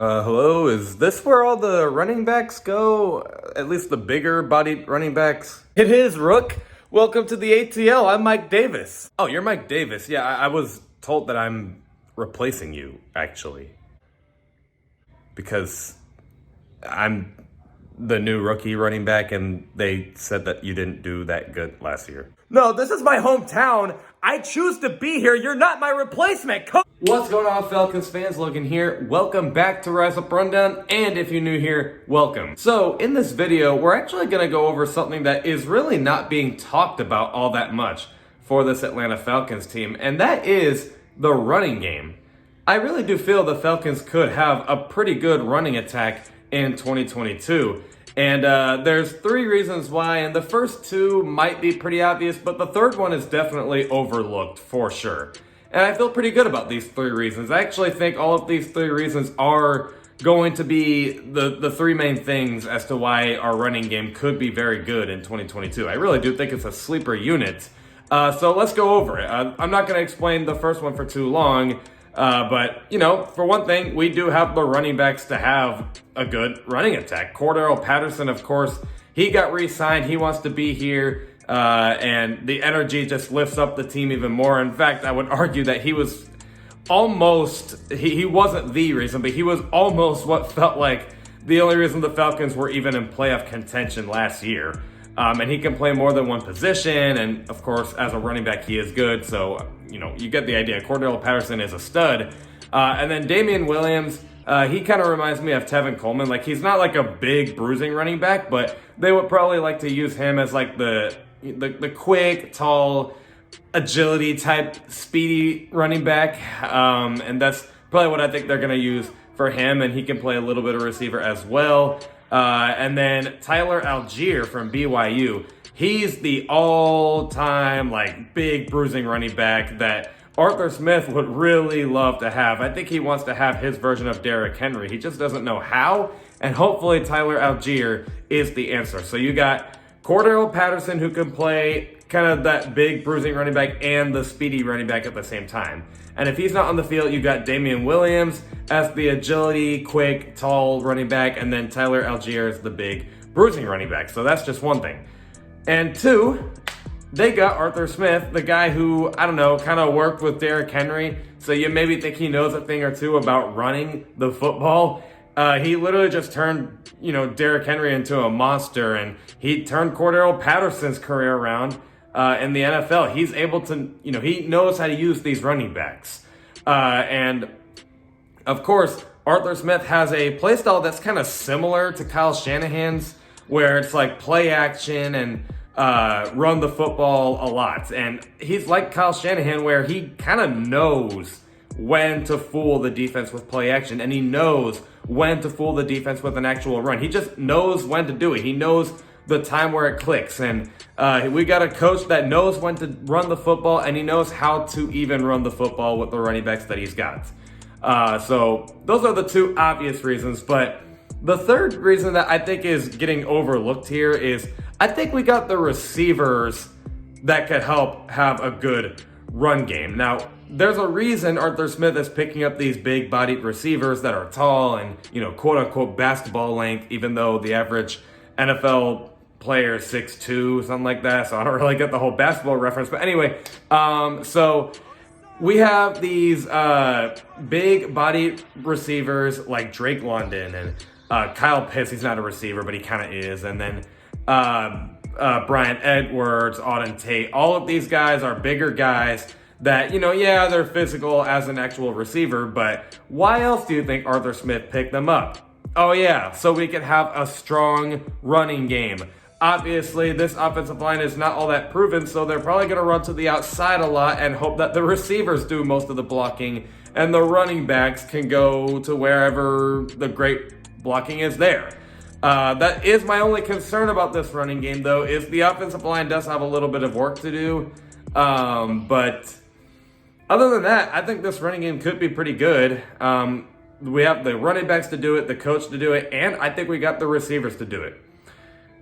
Hello, is this where all the running backs go? At least the bigger bodied running backs? It is, Rook. Welcome to the ATL. I'm Mike Davis. Oh, you're Mike Davis. Yeah, I was told that I'm replacing you, actually. Because I'm the new rookie running back, and they said that you didn't do that good last year. No, this is my hometown. I choose to be here. You're not my replacement. What's going on, Falcons fans? Logan here. Welcome back to Rise Up Rundown, and if you're new here, welcome. So, in this video, we're actually going to go over something that is really not being talked about all that much for this Atlanta Falcons team, and that is the running game. I really do feel the Falcons could have a pretty good running attack in 2022. And there's three reasons why, and the first two might be pretty obvious, but the third one is definitely overlooked for sure. And I feel pretty good about these three reasons. I actually think all of these three reasons are going to be the three main things as to why our running game could be very good in 2022. I really do think it's a sleeper unit. So let's go over it. I'm not going to explain the first one for too long. But, you know, for one thing, we do have the running backs to have a good running attack. Cordarrelle Patterson, of course, he got re-signed. He wants to be here. And the energy just lifts up the team even more. In fact, I would argue that he was almost, he wasn't the reason, but he was almost what felt like the only reason the Falcons were even in playoff contention last year. And he can play more than one position. And of course, as a running back, he is good. So, you know, you get the idea. Cordarrelle Patterson is a stud. And then Damian Williams, he kind of reminds me of Tevin Coleman. Like, he's not like a big bruising running back, but they would probably like to use him as like the quick, tall, agility type, speedy running back. And that's probably what I think they're going to use for him. And he can play a little bit of receiver as well. And then Tyler Algier from BYU. He's the all-time, like, big bruising running back that Arthur Smith would really love to have. I think he wants to have his version of Derrick Henry. He just doesn't know how, and hopefully Tyler Algier is the answer. So you got Cordarrelle Patterson, who can play kind of that big bruising running back and the speedy running back at the same time. And if he's not on the field, you got Damian Williams as the agility, quick, tall running back, and then Tyler Algier is the big bruising running back. So that's just one thing. And two, they got Arthur Smith, the guy who, I don't know, kind of worked with Derrick Henry. So you maybe think he knows a thing or two about running the football. He literally just turned, Derrick Henry into a monster, and he turned Cordarrelle Patterson's career around in the NFL. He's able to, he knows how to use these running backs. And of course, Arthur Smith has a play style that's kind of similar to Kyle Shanahan's, where it's like play action and run the football a lot. And he's like Kyle Shanahan, where he kind of knows when to fool the defense with play action, and he knows when to fool the defense with an actual run. He just knows when to do it. He knows the time where it clicks. And we got a coach that knows when to run the football, and he knows how to even run the football with the running backs that he's got. So those are the two obvious reasons. But the third reason that I think is getting overlooked here is I think we got the receivers that could help have a good run game. Now, there's a reason Arthur Smith is picking up these big-bodied receivers that are tall and, quote-unquote basketball length, even though the average NFL player is 6'2", something like that. So I don't really get the whole basketball reference. But anyway, so we have these big-bodied receivers like Drake London and Kyle Pitts. He's not a receiver, but he kind of is. And then Brian Edwards, Auden Tate. All of these guys are bigger guys that, they're physical as an actual receiver, but why else do you think Arthur Smith picked them up? Oh yeah, so we can have a strong running game. Obviously, this offensive line is not all that proven, so they're probably going to run to the outside a lot and hope that the receivers do most of the blocking, and the running backs can go to wherever the great blocking is there. That is my only concern about this running game, though, is the offensive line does have a little bit of work to do. But other than that, I think this running game could be pretty good. We have the running backs to do it, the coach to do it, and I think we got the receivers to do it.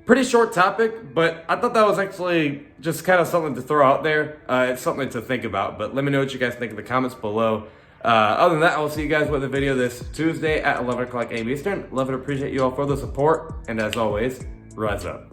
Pretty short topic, but I thought that was actually just kind of something to throw out there. It's something to think about, but let me know what you guys think in the comments below. Other than that, I will see you guys with a video this Tuesday at 11 o'clock a.m. Eastern. Love and appreciate you all for the support. And as always, rise up.